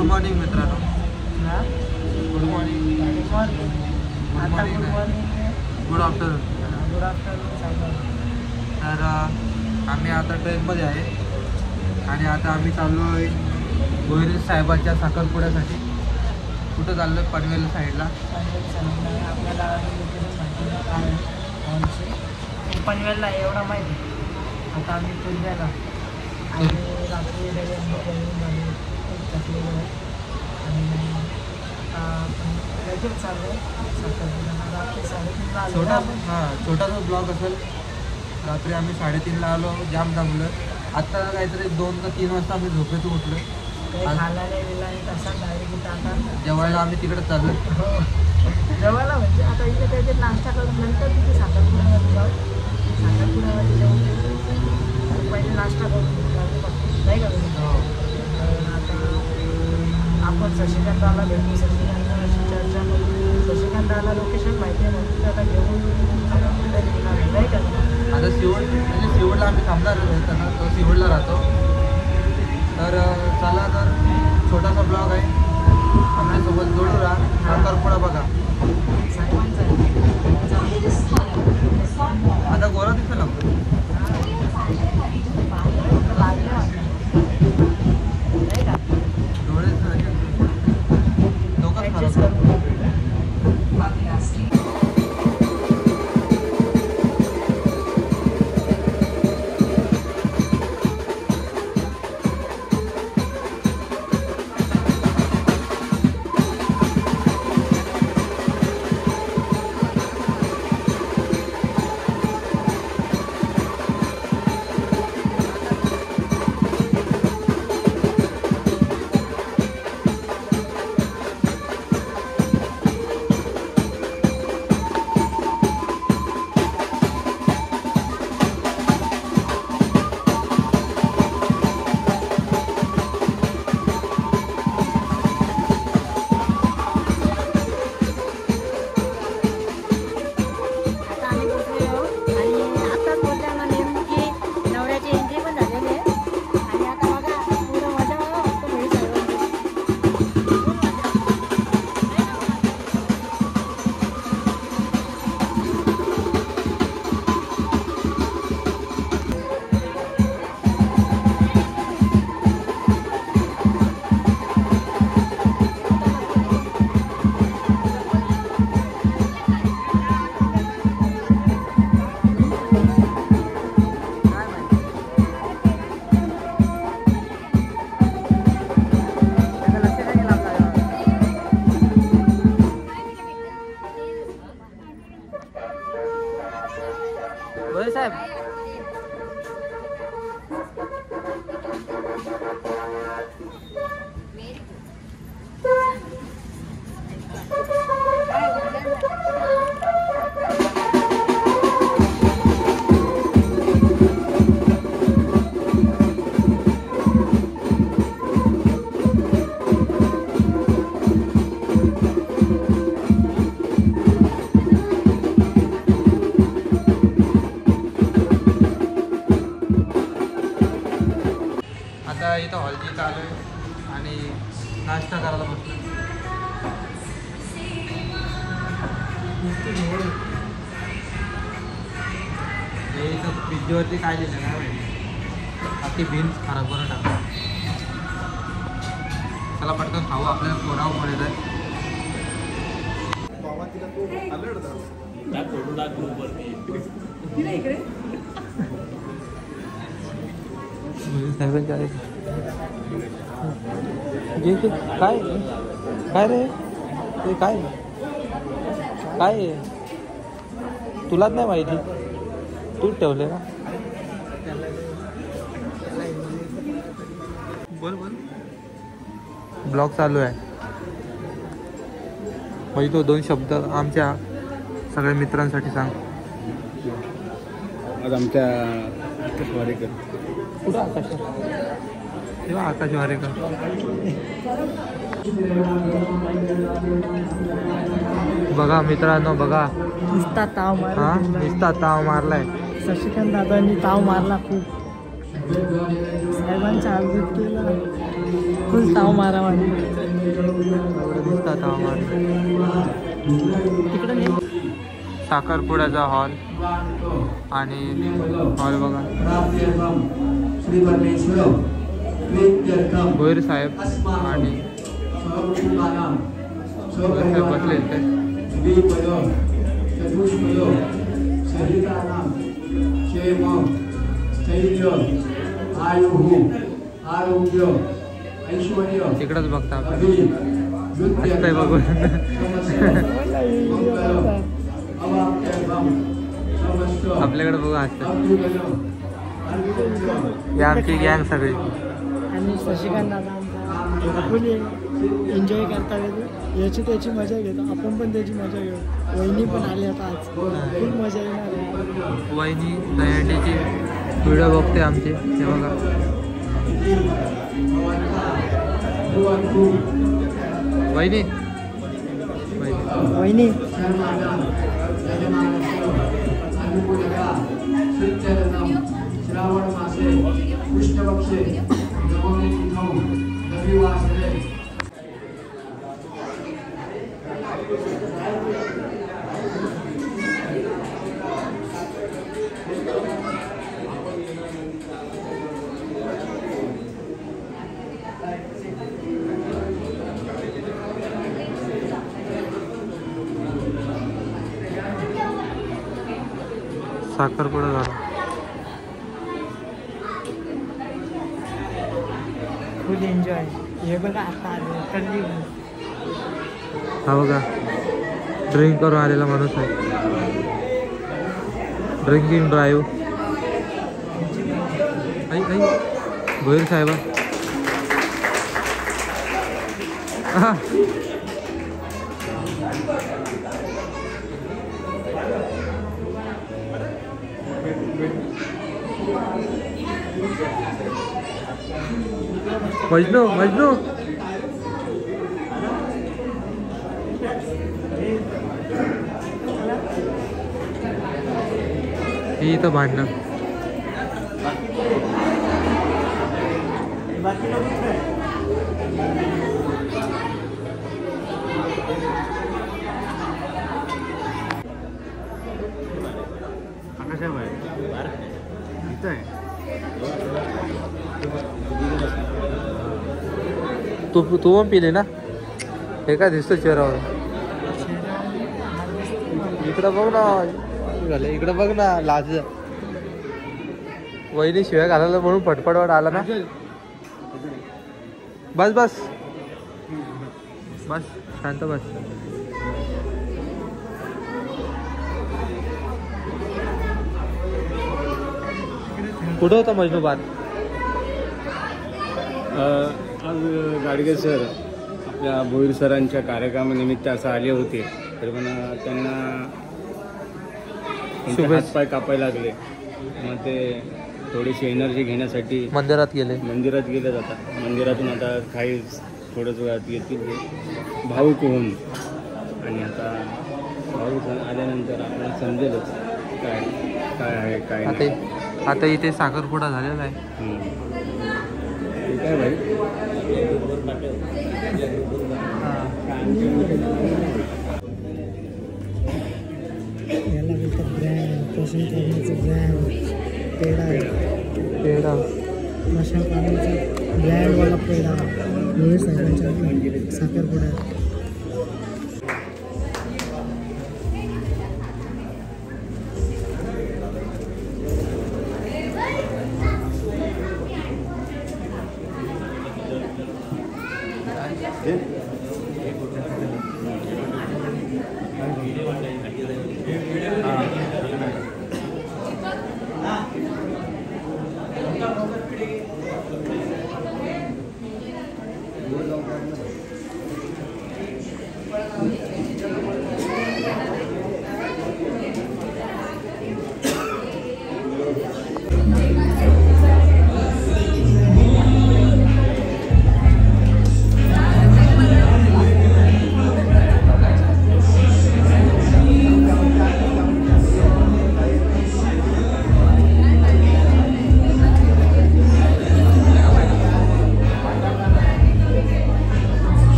Good morning मित्रांनो. Good morning. Good afternoon. तर आम्ही आता ट्रेनमध्ये आहे आणि आता आम्ही चाललो आहे गोहिरी साहेबांच्या साखरपुड्यासाठी. कुठं चाललो आहे? पनवेल साईडला. पनवेलला एवढा माहिती. आता आम्ही पुण्याला आणि रात्री आणि आता लगेच चाललो रात्री 3:30. छोटासा ब्लॉग असेल. रात्री आम्ही 3:30ला आलो, जाम जमलं. आत्ता काहीतरी 2 का 3 वाजता आम्ही झोपेतून उठलो. काही खायला नाही दिला आणि तसा डायरेक्ट आता जेवायला आम्ही तिकडे चाललो. जेवायला म्हणजे आता इथे त्याचे नाश्ता करून नंतर तिथे साखरपुड्यामध्ये जाऊ. साखरपुड्यामध्ये जाऊन पहिले नाश्ता करून नाही का. आता आपण शशिकांतला भेटू. शशिकांताशी चर्चा करू. शशिकांतला लोकेशन माहिती आहे म्हणून त्याला घेऊन नाही का. आता सिवडला आम्ही थांबणार होतो. तो सिवडला राहतो. तर चला, तर छोटासा ब्लॉग आहे, आमच्यासोबत जोडू राहा. साखरपुडा बघा. आता गोरा दिसतो लागतो. डोळे डोकं खराब. साहेब इथं हॉलची चालू आहे आणि नाश्ता करायला बसलो. हे इथं पिझ्झावरती काय लिहिलं काय माहिती. अख्खी बीन्स खराब करून टाकतो. चला पटकन खाऊ, आपल्याला कोणावर पडेल आहे. काय काय रे ते काय काय तुलाच नाही माहिती. तूच ठेवले ना. बोल बोल. ब्लॉग चालू आहे. म्हणजे तो 2 शब्द आमच्या सगळ्या मित्रांसाठी सांग. आज आमच्या आकाश वारेकर. कुठं आकाश? तेव्हा आकाश वारेकर. बघा मित्रांनो, बघा नुसता ताव मारला. नुसता ताव मारलाय. शशिकांत दादांनी ताव मारला खूप. साहेबांचा आदर केला. फुल ताव मारा मारी दिसतात तिकडे नाही. साखरपुड्याचा हॉल आणि हॉल बघा भोईर साहेब आणि साहेब बसले तिकडच बघता हसतंय बघून आपल्याकडे बघू हसतं. ही आमची गँग सगळी आणि शशिकांत दादा आमचा फुल एन्जॉय करता येतो. याची त्याची मजा घेतो, आपण पण त्याची मजा घेऊ. वहिनी पण आली आता आज, फुल मजा येणार आहे. वहिनी दहीहंडीची व्हिडिओ बघते आमचे हे बघा. वहिनी वहिनी श्रावण मासे पुष्टपक्षे नवमी तिथौ रविवासरे साखरपुडा झाला. फुल एन्जॉय. हे बघा आता आले कल्ली हा बघा ड्रिंक करून आलेला माणूस आहे. ड्रिंकिंग ड्राईव्ह भोईर साहेबा. मजनू मजनू ही इथं भांडणं. तू पण पिले ना. हे काय दिसतं चेहऱ्यावर. इकडं बघ ना झालं. इकडं बघ ना लाज. वहिनी शिवाय घालायला म्हणून फटफटवाट आला ना. बस बस बस शांत बस. कुठं होता मजनू बात. आज गाडगे सर आपल्या भोईर सरांच्या कार्यक्रमानिमित्त असं आले होते. तर पण त्यांना हातपाय कापायला लागले. मग ते थोडीशी एनर्जी घेण्यासाठी मंदिरात गेले जातात. मंदिरातून आता काही थोड्याच वेळात येतील ते भाऊक होऊन. आणि आता भाऊक आल्यानंतर आपल्याला समजेलच काय काय आहे काय नाही. आता इथे साखरपुडा झालेला आहे. ठीक आहे भाई. याला बोलतात ब्रँड. प्रशांत करण्याचं ब्रँड पेढा प्रशांत करण्याचा ब्रँडवाला पेढा भोईर साहेबांच्या साखरपुडा.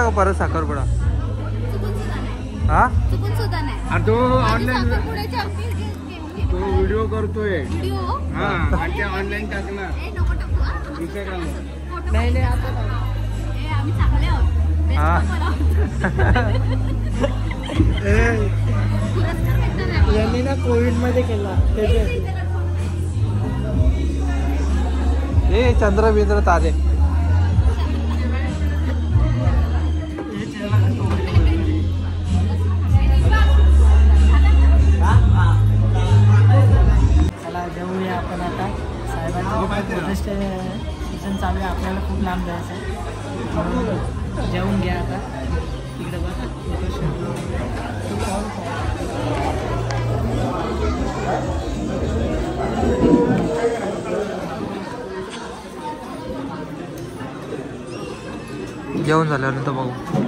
का परत साखरपुडा? हा चुकून सुद्धा नाही. आणि तो माझी ऑनलाईन साखरपुड्याची अगदी घेऊन घे. तो व्हिडिओ करतोय व्हिडिओ? हा आणि ते ऑनलाईन टाकणार ए, नको टाकू हा. इंस्टाग्राम फोटो नाही नाही पाठव. आता ए, आम्ही चांगले आहोत. Best हा. couple आहोत. पुरस्कार भेटणार आहे. यांनी ना कोविडमध्ये केला त्याचे ए चंद्र बिंद्र तारे. चला जेवूया आपण आता. साहेबांचं सीझन चालू आहे, आपल्याला खूप लांब जायचं आहे. जेवून घ्या आता. तिकडे बघ जेवण झाल्यानंतर बघू.